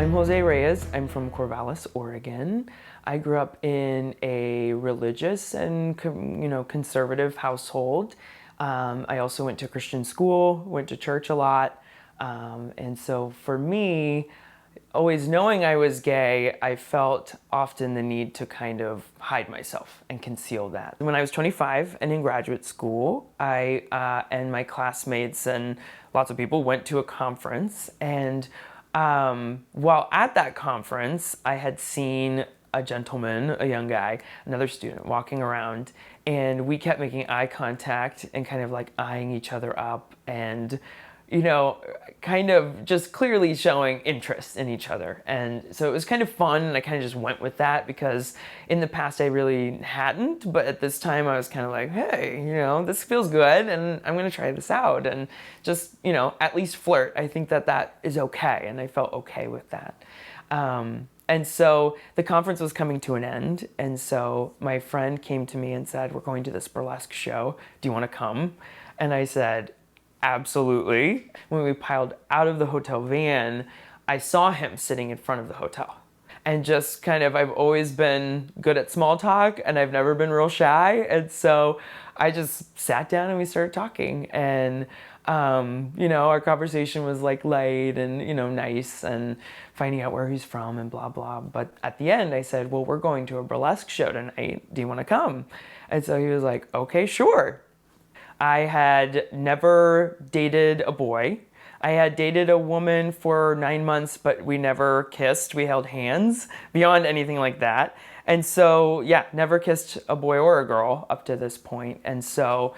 I'm Jose Reyes. I'm from Corvallis, Oregon. I grew up in a religious and conservative household. I also went to Christian school, went to church a lot. And so for me, always knowing I was gay, I felt often the need to kind of hide myself and conceal that. When I was 25 and in graduate school, I and my classmates and lots of people went to a conference. And while at that conference, I had seen a gentleman, a young guy, another student walking around, and we kept making eye contact and kind of like eyeing each other up and, kind of just clearly showing interest in each other. And so it was kind of fun, and I kind of just went with that because in the past I really hadn't, but at this time I was kind of like, hey, this feels good and I'm going to try this out and just, at least flirt. I think that is okay, and I felt okay with that. And so the conference was coming to an end, and so my friend came to me and said, we're going to this burlesque show. Do you want to come? And I said, absolutely. When we piled out of the hotel van, I saw him sitting in front of the hotel. And just kind of, I've always been good at small talk, and I've never been real shy. And so I just sat down and we started talking. And our conversation was like light and, nice, and finding out where he's from and blah, blah. But at the end I said, well, we're going to a burlesque show tonight. Do you want to come? And so he was like, okay, sure. I had never dated a boy. I had dated a woman for 9 months, but we never kissed. We held hands beyond anything like that. And so, never kissed a boy or a girl up to this point. And so,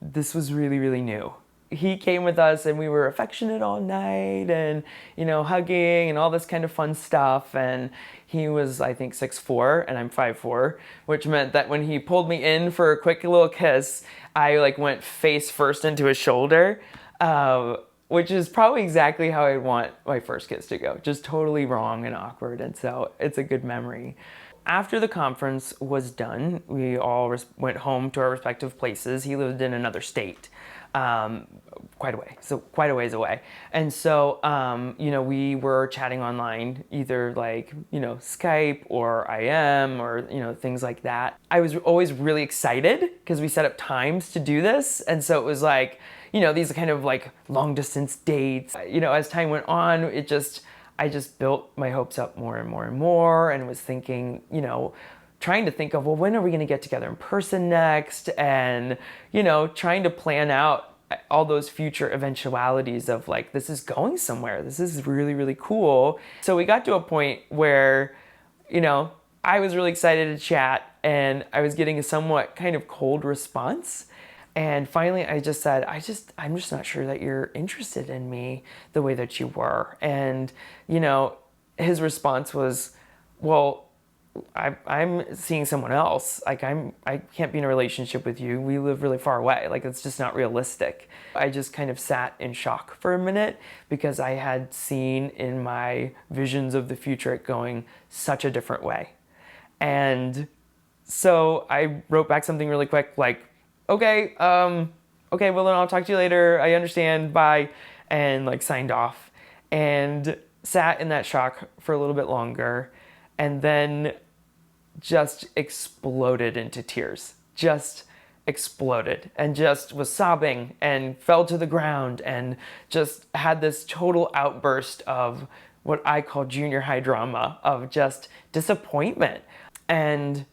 this was really, really new. He came with us and we were affectionate all night and, hugging and all this kind of fun stuff. And he was, I think, 6'4" and I'm 5'4", which meant that when he pulled me in for a quick little kiss, I went face first into his shoulder, which is probably exactly how I'd want my first kiss to go. Just totally wrong and awkward. And so it's a good memory. After the conference was done, we all went home to our respective places. He lived in another state. Quite a ways away. And so, we were chatting online, either Skype or IM or, things like that. I was always really excited because we set up times to do this. And so it was these kind of long distance dates. As time went on, I just built my hopes up more and more and more, and was thinking, trying to think of, well, when are we going to get together in person next? And, trying to plan out all those future eventualities of this is going somewhere. This is really, really cool. So we got to a point where, I was really excited to chat, and I was getting a somewhat kind of cold response. And finally, I just said, I'm just not sure that you're interested in me the way that you were. And, his response was, well, I'm seeing someone else. I can't be in a relationship with you. We live really far away. It's just not realistic. I just kind of sat in shock for a minute because I had seen in my visions of the future it going such a different way. And so I wrote back something really quick okay, well then I'll talk to you later. I understand, bye. And signed off and sat in that shock for a little bit longer, and then just exploded into tears. Just exploded and just was sobbing and fell to the ground and just had this total outburst of what I call junior high drama of just disappointment. And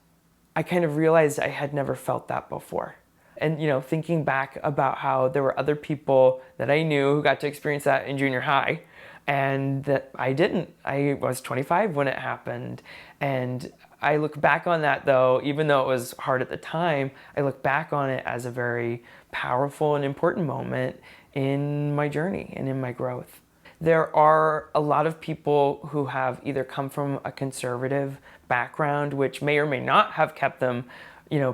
I kind of realized I had never felt that before. And, thinking back about how there were other people that I knew who got to experience that in junior high, and that I didn't. I was 25 when it happened. And I look back on that, though, even though it was hard at the time, I look back on it as a very powerful and important moment in my journey and in my growth. There are a lot of people who have either come from a conservative background, which may or may not have kept them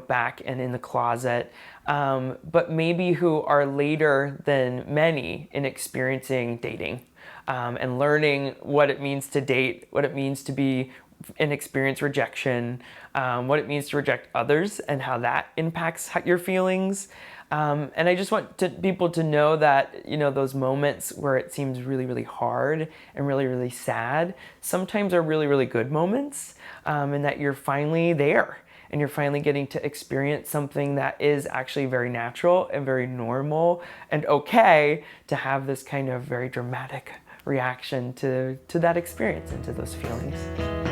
back and in the closet, but maybe who are later than many in experiencing dating, and learning what it means to date, what it means to be and experience rejection, what it means to reject others and how that impacts your feelings. And I just want people to know that, those moments where it seems really, really hard and really, really sad sometimes are really, really good moments, and that you're finally there and you're finally getting to experience something that is actually very natural and very normal and okay to have this kind of very dramatic reaction to that experience and to those feelings.